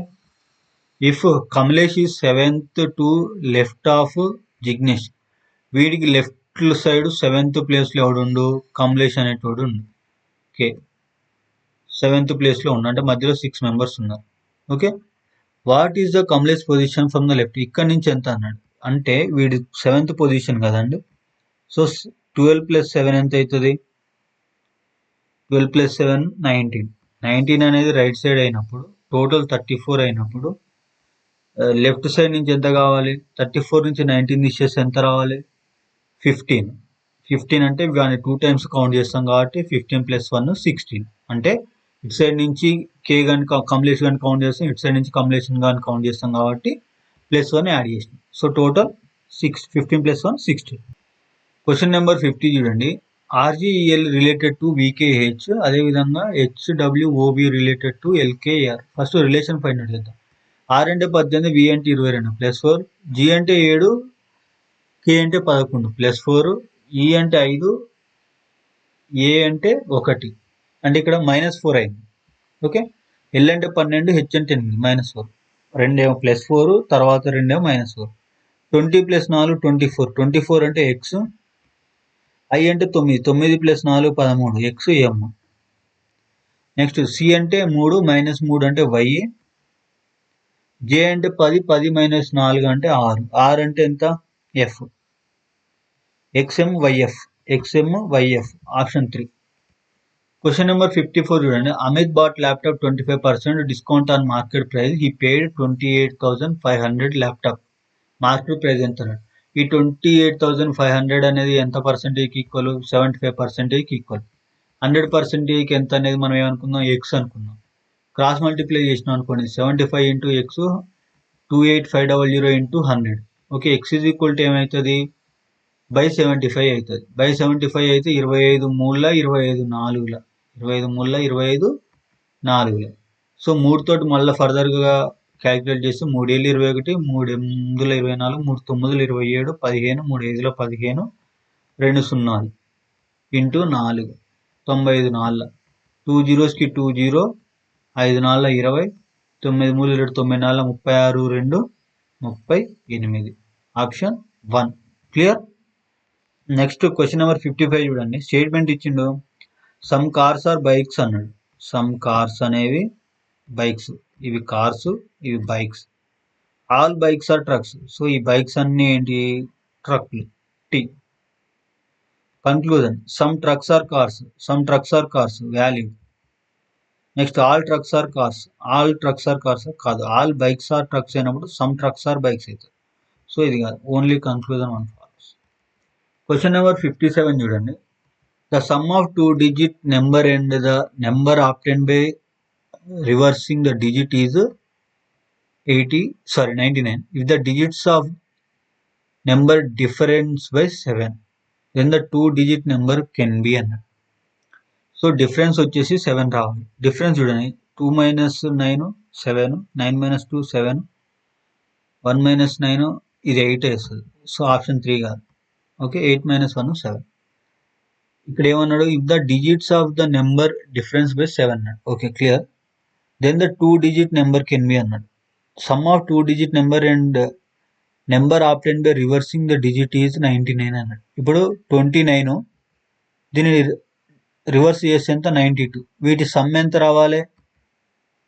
if Kamlesh is 7th to left of Jignesh, వీడికి లెఫ్ట్ సైడ్ 7th ప్లేస్లో ఎవడుండు, కమలేష్ అనేటోడు ఉండు. ఓకే, 7th ప్లేస్లో ఉండు అంటే మధ్యలో 6 మెంబర్స్ ఉన్నారు. Okay, what is the Kamlesh position from the left, ఇక్కడ నుంచి ఎంత అన్నాడు అంటే వీడి 7th పొజిషన్ కదండి. సో 12 + 7 ఎంత అవుతుంది, 12 + 7 19. 19 అనేది రైట్ సైడ్ అయినప్పుడు టోటల్ 34 అయినప్పుడు లెఫ్ట్ సైడ్ నుంచి ఎంత కావాలి, 34 నుంచి 19 తీసేసి ఎంత రావాలి, 15. 15 అంటే వాడిని 2 టైమ్స్ కౌంట్ చేస్తాం కాబట్టి 15 + 1 16. అంటే ఇటు సైడ్ నుంచి కే కానీ కమలేష్ కానీ కౌంట్ చేస్తాం, ఇటు సైడ్ నుంచి కమలేషన్ కానీ కౌంట్ చేస్తాం కాబట్టి +1 యాడ్ చేసినాం. So total 15 + 1 16. క్వశ్చన్ నెంబర్ 50 చూడండి. RGEL రిలేటెడ్ టు VKH, అదేవిధంగా HWOB related to LKR. First relation find out చేద్దాం. R అంటే 18, V అంటే 22 +4, G అంటే 7, K అంటే 11 +4, E అంటే 5, A అంటే 1 అంటే ఇక్కడ -4 అయింది. ఓకే, L అంటే 12, H అంటే 8 -4, 2 ఏమో +4 తర్వాత 2 ఏమో -4. 20 + 4 24, 24 అంటే X. I అంటే 9, 9 + 4 13, X M. నెక్స్ట్ C అంటే 3, -3 అంటే Y. J అంటే 10, 10 - 4 అంటే 6, 6 అంటే ఎంత, F. XMYF option 3. Question number 54 చూడండి. Amit bought laptop 25% discount on market price. He paid 28,500 laptop. Market price ఎంత, ఈ 28,500 అనేది ఎంత పర్సెంటేజ్కి ఈక్వల్, 75%కి ఈక్వల్. 100%కి ఎంత అనేది మనం ఏమనుకుందాం, ఎక్స్ అనుకుందాం. క్రాస్ మల్టిప్లై చేసినాం అనుకోండి, 75 into X 28500 into 100. Okay, X is equal to ఏమవుతుంది, /75 అవుతుంది. /75 అయితే 25 3 25 4, 25 3 25 4. సో 3 తోటి మళ్ళీ ఫర్దర్గా క్యాలిక్యులేట్ చేస్తే 3 ఏళ్ళు 21, 3 8 24, 3 9 27, 15, 3 5 15, 2 0 ఇంటూ 4, 95 4, 2 zeros కి 2 0, 5 4 20, 9 3 2 9 4 36 2 38. Option 1. Clear. Next question number 55 చూడండి. స్టేట్మెంట్ ఇచ్చిండు, సమ్ కార్స్ ఆర్ బైక్స్ అన్నాడు. సమ్ కార్స్ అనేవి బైక్స్, ఇవి కార్స్, ఇవి bikes. All bikes are trucks. So ఈ బైక్స్ అన్ని ఏంటి, ట్రక్లు. టీ. Conclusion, some trucks are cars, some trucks are cars, valid. Next all trucks are cars, all trucks are cars కాదు, ఆల్ బైక్స్ ఆర్ ట్రక్స్ అయినప్పుడు some trucks are bikes అవుతాయి. So ఇది కాదు, only conclusion one falls. Question number 57 చూడండి. The sum of 2-digit number and the number obtained by reversing the digit is 99. If the digits of number difference by 7, then the 2-digit number can be అన్నాడు. So difference వచ్చేసి 7 రావాలి. Difference చూడండి, 2 - 9 7, 9 - 2 7, 1 - 9 ఇది 8 వేస్తుంది. So option 3 కాదు. Okay, 8 - 1 7. ఇక్కడ ఏమన్నాడు, if the digits of the number difference by 7 అన్నాడు. Okay, clear. Then the 2-digit number can be అన్నాడు. Sum of 2-digit number and number obtained by reversing the digit is 99 అన్నాడు. ఇప్పుడు 29, దీన్ని reverse చేస్తే ఎంత, 92. వీటి సమ్ ఎంత రావాలి,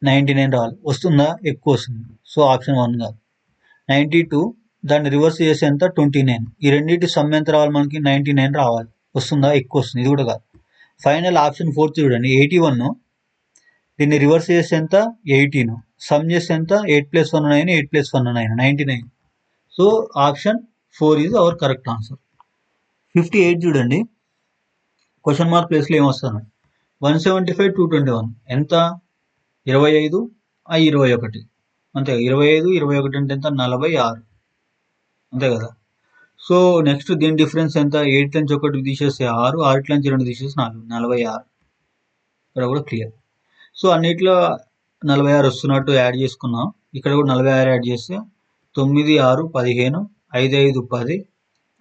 99 రావాలి. వస్తుందా, ఎక్కువ వస్తుంది. సో ఆప్షన్ 1 కాదు. 92 దాన్ని రివర్స్ చేస్తే ఎంత, 29. ఈ రెండింటి సమ్ ఎంత రావాలి మనకి, 99 రావాలి. వస్తుందా, ఎక్కువ వస్తుంది. ఇది కూడా కాదు. ఫైనల్ ఆప్షన్ 4 చూడండి, 81, దీన్ని రివర్స్ చేస్తే ఎంత, 18, సమ్ చేస్తే ఎంత, 8 + 1 9, 8 + 1 9, 99. So option 4 is our correct answer. 58 చూడండి, క్వశ్చన్ మార్క్ ప్లేస్లో ఏమొస్తాను, 175 221 ఎంత, 25 21, అంతే. 25 21 అంటే ఎంత, 46, అంతే కదా. సో నెక్స్ట్ దీని డిఫరెన్స్ ఎంత, 8 నుంచి 1 తీసేస్తే 6, 6 నుంచి 2 తీసేస్తే 4, 46. ఇక్కడ కూడా క్లియర్. సో అన్నిట్లో 46 వస్తున్నట్టు యాడ్ చేసుకున్నాం. ఇక్కడ కూడా 46 యాడ్ చేస్తే 9 6 15, 5 5 10,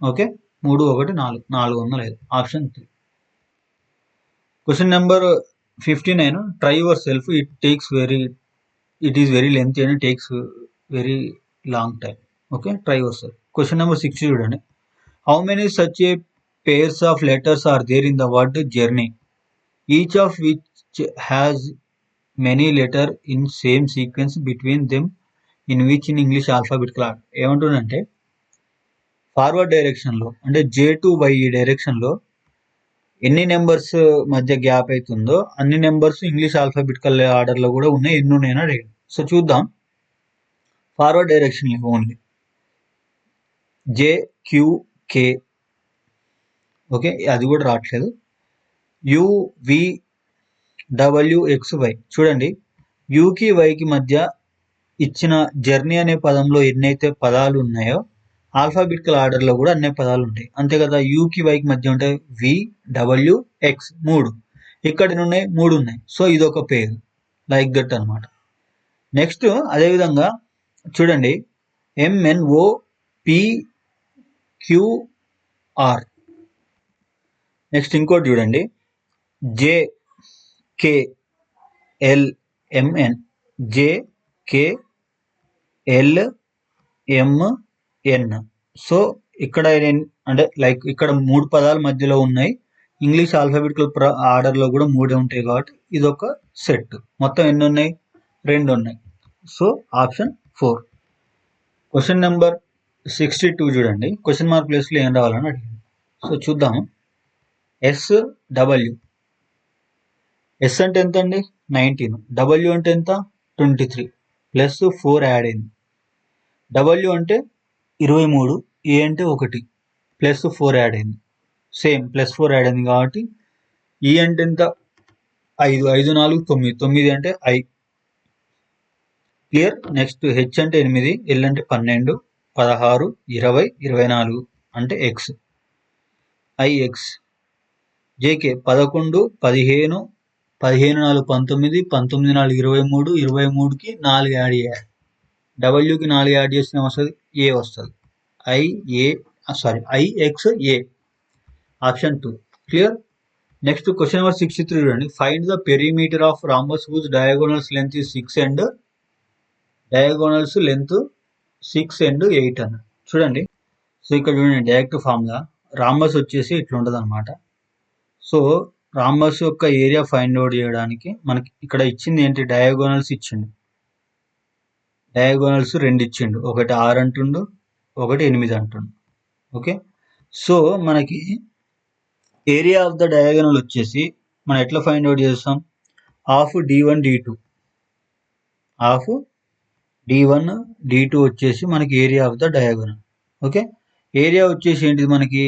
okay, 3 1 4, 405. Option 3. Question number 59, try yourself, it is very lengthy and takes very long time. Okay, try yourself. Question number 60 చూడండి. How many such a pairs of letters are there in the word journey, each of which has many letter in same sequence between them in which in English alphabetical order. ఏమంటుందంటే forward డైరెక్షన్లో అంటే J to Y ఈ డైరెక్షన్లో ఎన్ని numbers మధ్య gap అవుతుందో అన్ని numbers English alphabetical ఆర్డర్లో కూడా ఉన్నాయి. ఎన్ని ఉన్నాయని అడిగాడు. సో చూద్దాం. Forward direction only JQK, okay, అది కూడా రావట్లేదు. UVWXY చూడండి, యూకి వైకి మధ్య ఇచ్చిన జర్నీ అనే పదంలో ఎన్నైతే పదాలు ఉన్నాయో ఆల్ఫాబెటికల్ ఆర్డర్లో కూడా అన్ని పదాలు ఉంటాయి, అంతే కదా. యూకి వైకి మధ్య ఉంటాయి VWX 3, ఇక్కడ ఉన్నాయి 3 ఉన్నాయి. సో ఇది ఒక పేరు, లైక్ దట్ అనమాట. నెక్స్ట్ అదేవిధంగా చూడండి, MNOPQR. నెక్స్ట్ ఇంకోటి చూడండి, JKLMN, JKLMN. సో ఇక్కడ అంటే లైక్ ఇక్కడ 3 పదాల మధ్యలో ఉన్నాయి. ఇంగ్లీష్ ఆల్ఫాబెటికల్ ఆర్డర్లో కూడా 3 ఉంటాయి కాబట్టి ఇది ఒక సెట్. మొత్తం ఎన్ని ఉన్నాయి, 2 ఉన్నాయి. So option 4. క్వశ్చన్ నెంబర్ 62 చూడండి, క్వశ్చన్ మార్క్ ప్లేస్లో ఏం రావాలని అడిగింది. సో చూద్దాము. SW, S అంటే ఎంత అండి, 19, W అంటే ఎంత, 23, ప్లస్ 4 యాడ్ అయింది. W అంటే 23, A అంటే 1, ప్లస్ 4 యాడ్ అయింది. సేమ్ ప్లస్ 4 యాడ్ అయింది కాబట్టి E అంటే ఎంత, 5, 5 4 9, 9 అంటే I. క్లియర్. నెక్స్ట్ H అంటే 8, L అంటే 12, 16 20 24 అంటే X, IX. JK 11 15 15 4 19 19 4 23 23కి 4 యాడ్ చేయాలి. Wకి 4 యాడ్ చేస్తే వస్తుంది, A వస్తుంది. IXA, option 2. Clear. Next question number 63 చూడండి. Find the perimeter of rhombus whose diagonals length 6 and diagonals length 6 and 8 అన్న. చూడండి, సో ఇక్కడ చూడండి, డైరెక్ట్ ఫార్ములా రాంబస్ వచ్చేసి ఇట్లా ఉంటుంది అనమాట. సో రాంబస్ యొక్క ఏరియా ఫైండ్ అవుట్ చేయడానికి మనకి ఇక్కడ ఇచ్చింది ఏంటి, డయాగోనల్స్ ఇచ్చిండు. డయాగోనల్స్ 2 ఇచ్చిండు, ఒకటి 6 అంటుండు, ఒకటి 8 అంటుండు. ఓకే, సో మనకి ఏరియా ఆఫ్ ద డయాగోనల్ వచ్చేసి మనం ఎట్లా ఫైండ్ అవుట్ చేస్తాం, half d1 d2, half d1 d2 వచ్చేసి మనకి area of the diagonal. Okay, area వచ్చేసి ఏంటిది మనకి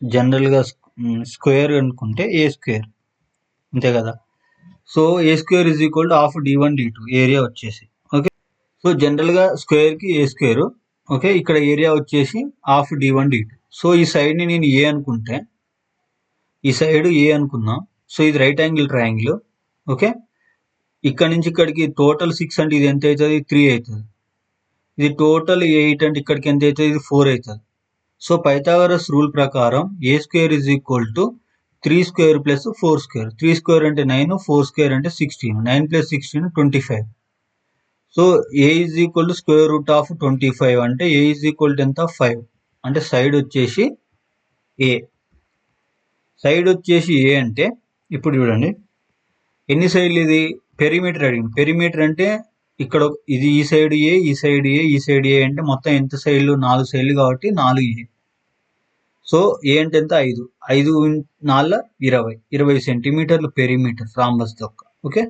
జనరల్గా స్క్వేర్ అనుకుంటే ఏ స్క్వేర్, అంతే కదా. So A square is equal to half d1 d2 area వచ్చేసి. ఓకే, సో జనరల్గా స్క్వేర్కి ఏ స్క్వేర్. ఓకే, ఇక్కడ ఏరియా వచ్చేసి హాఫ్ d1 d2. సో ఈ సైడ్ని నేను ఏ అనుకుంటే, ఈ సైడ్ ఏ అనుకున్నా, సో ఇది రైట్ యాంగిల్ ట్రయాంగిల్. ఓకే, ఇక్కడ నుంచి ఇక్కడికి టోటల్ 6 అంటే ఇది ఎంత అవుతుంది, 3 అవుతుంది. ఇది టోటల్ 8 అంటే ఇక్కడికి ఎంత అవుతుంది, ఇది 4 అవుతుంది. సో పైథాగరస్ రూల్ ప్రకారం A square is equal to 3 square plus 4 square. 3 square అంటే 9, 4 స్క్వేర్ అంటే 16, 9 plus 16 25. So A is equal to square root of 25 అంటే ఏ ఈజ్ ఈక్వల్ టు ఎంత, 5. అంటే సైడ్ వచ్చేసి ఏ. సైడ్ వచ్చేసి ఏ అంటే ఇప్పుడు చూడండి ఎన్ని సైడ్లు, ఇది పెరిమీటర్ అడిగింది. పెరిమీటర్ అంటే ఇక్కడ ఇది ఈ సైడ్ ఏ, ఈ సైడ్ ఏ, ఈ సైడ్ ఏ అంటే మొత్తం ఎంత సైడ్లు, 4 సైడ్లు కాబట్టి 4 ఏ. సో ఏ అంటే ఎంత, 5. 5 4 20 సెంటీమీటర్లు పెరిమీటర్ రాంబస్ దొక్క. ఓకే,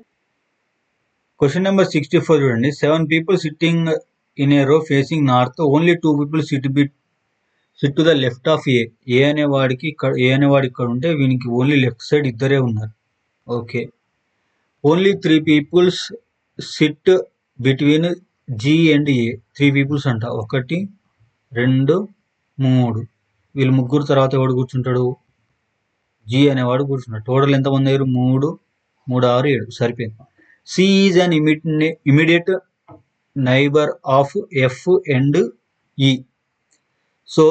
క్వశ్చన్ నెంబర్ 64 చూడండి. 7 people sitting in a row facing north, only 2 people sit to the left of A. A అనేవాడు ఇక్కడ ఉంటే వీనికి ఓన్లీ లెఫ్ట్ సైడ్ ఇద్దరే ఉన్నారు. Okay, only 3 people sit between G and A. 3 people అంట, 1 2 3. వీళ్ళు ముగ్గురు తర్వాత ఎవడు కూర్చుంటాడు, జి అనేవాడు కూర్చున్నాడు. టోటల్ ఎంతమంది అయ్యారు, 3 3 6 7, సరిపోయింది. C is an immediate neighbour of F and E. So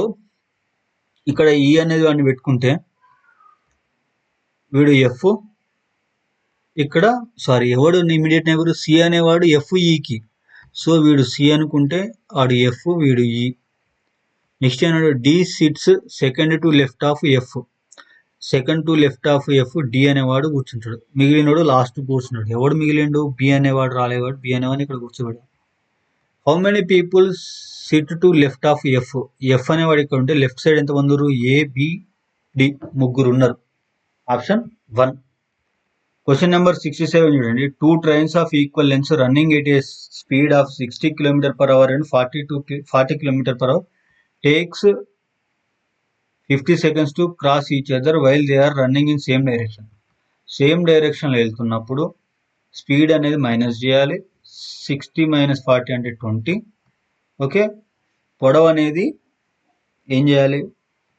ఇక్కడ ఈ అనేది వాడిని పెట్టుకుంటే వీడు ఎఫ్, ఇక్కడ ఎవడు ఇమీడియట్ నైబర్, సి అనేవాడు ఎఫ్ ఈకి. సో వీడు సి అనుకుంటే వాడు ఎఫ్, వీడు ఈ. నెక్స్ట్ ఏమన్నాడు, D sits second to left of F. Second to left of F D అనేవాడు కూర్చుంటాడు. మిగిలినోడు లాస్ట్ కూర్చున్నాడు. ఎవడు మిగిలిండు, బి అనేవాడు రాలేవాడు, బి అనేవాడిని ఇక్కడ కూర్చోబెడు. How many people sit to left of F. F అనేవాడు ఇక్కడ ఉంటే లెఫ్ట్ సైడ్ ఎంత మంది, ఏ బి డి, ముగ్గురు ఉన్నారు. ఆప్షన్ 1. క్వశ్చన్ నెంబర్ 67 చూడండి. 2 trains of equal lengths running at a speed of 60 km/h and 40 km/h takes 50 seconds to cross each other while they are running in same direction. Same డైరెక్షన్లో వెళ్తున్నప్పుడు speed అనేది minus చేయాలి. 60 - 40 అంటే 20. Okay, పొడవు అనేది ఏం చేయాలి,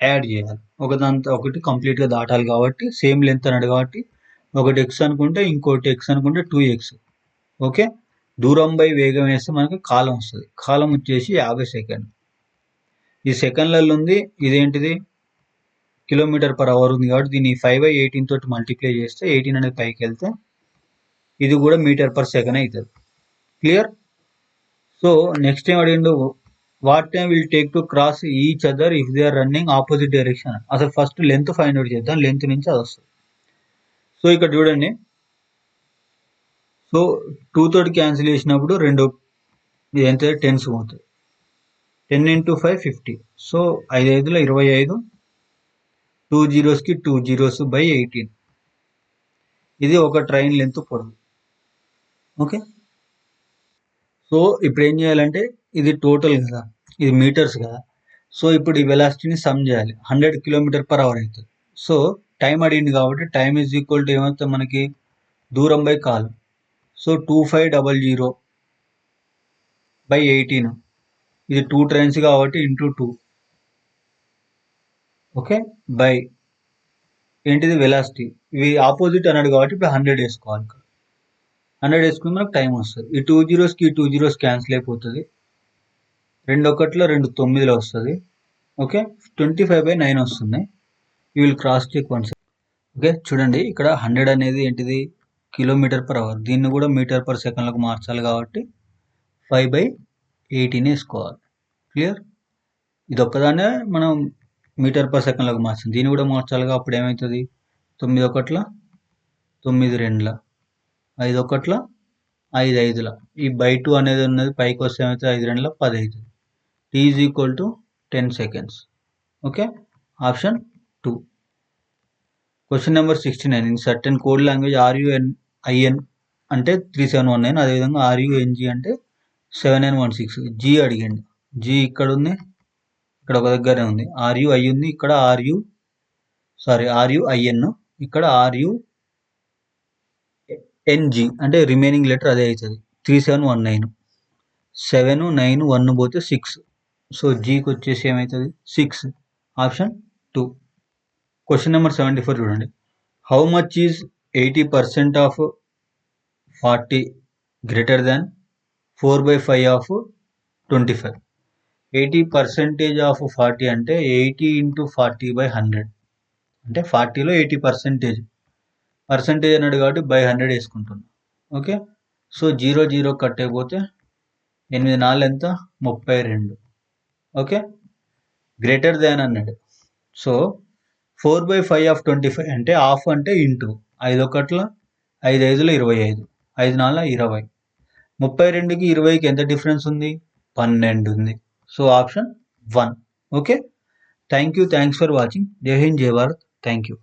యాడ్ చేయాలి. ఒకదాంతో ఒకటి కంప్లీట్గా దాటాలి కాబట్టి సేమ్ లెంత్ అన్నాడు కాబట్టి ఒకటి ఎక్స్ అనుకుంటే ఇంకోటి ఎక్స్ అనుకుంటే 2x. ఓకే, దూరం బై వేగం వేస్తే మనకి కాలం వస్తుంది. కాలం వచ్చేసి 50 సెకండ్. ఈ సెకండ్లలో ఉంది, ఇదేంటిది km/h ఉంది కాబట్టి దీన్ని 5/18 తోటి మల్టిప్లై చేస్తే 18 అనేది పైకి వెళ్తే ఇది కూడా m/s అవుతుంది. క్లియర్. సో నెక్స్ట్ ఏం అడిగిండు, what time will take to cross each other if they are running opposite direction. అసలు ఫస్ట్ లెంత్ ఫైండ్ అవుట్ చేద్దాం, లెంత్ నుంచి అది వస్తుంది. సో ఇక్కడ చూడండి, సో 2 తోటి క్యాన్సిల్ చేసినప్పుడు 2 ఎంత 10s పోతుంది. 10 × 5 50. So 5 5 25, 2 zeros 2 zeros by 18. ఇది ఒక ట్రైన్ లెంత్ పొడవు. ఓకే, సో ఇప్పుడు ఏం చేయాలంటే ఇది టోటల్ కదా, ఇది మీటర్స్ కదా. సో ఇప్పుడు ఈ వెలాసిటీని సమ్ చేయాలి. 100 km/h అవుతుంది. సో టైం అడిగింది కాబట్టి టైం ఈజ్ ఈక్వల్ టు ఏమవుతుంది మనకి, దూరం బై కాలం. సో 2500/18. ఇది 2 trains కాబట్టి ఇంటూ 2. ఓకే, బై ఏంటిది వెలాసిటీ. ఇవి ఆపోజిట్ అన్నాడు కాబట్టి ఇప్పుడు 100 వేసుకోవాలి. 100 వేసుకుని మనకు టైం వస్తుంది. ఈ 2 zeros ఈ 2 zeros క్యాన్సిల్ అయిపోతుంది. 2 1 2 9 వస్తుంది. ఓకే, 25/9 వస్తుంది. You will cross check once. Okay, చూడండి ఇక్కడ 100 అనేది ఏంటిది km/h. దీన్ని కూడా m/s మార్చాలి కాబట్టి 5/18 వేసుకోవాలి. క్లియర్. ఇది ఒక్కదాన్నే మనం m/s మార్చాలి. దీన్ని కూడా మార్చాలిగా, అప్పుడు ఏమవుతుంది 9 1 9 రెండ్ల 5 ఒకట్ల 5 ఐదుల ఈ బై 2 అనేది ఉన్నది పైకి వస్తే ఏమైతే 5 రెండ్ల 10 అవుతుంది. T is equal to 10 seconds. Okay, option 2. Question number 69. In certain code language RUIN అంటే 3719, అదేవిధంగా RUNG అంటే 7916. జీ అడిగండి. జీ ఇక్కడ ఉంది, ఇక్కడ ఒక దగ్గరే ఉంది. RUI ఉంది, ఇక్కడ RUIN, ఇక్కడ RUNG అంటే రిమైనింగ్ లెటర్ అదే అవుతుంది. 3719, 7 9 1 పోతే 6. సో జీకి వచ్చేసి ఏమవుతుంది 6. ఆప్షన్ 2. క్వశ్చన్ నెంబర్ 74 చూడండి. How much is 80% of 40 greater than 4/5 of 25? 80% of 40 అంటే 80 into 40/100 అంటే 40లో 80% పర్సంటేజ్ అన్నాడు కాబట్టి బై 100 వేసుకుంటున్నాం. ఓకే, సో 0 0 కట్ అయిపోతే 8 4 ఎంత 32. ఓకే, గ్రేటర్ దాన్ అన్నాడు. సో 4/5 ఆఫ్ 25 అంటే హాఫ్ అంటే ఇంటూ 5 ఒకట్ల 5 ఐదుల 25, 5 4 20. 32కి 20కి ఎంత డిఫరెన్స్ ఉంది 12 ఉంది. So option 1. Okay, thanks for watching. జై హింద్, జై భారత్. Thank you.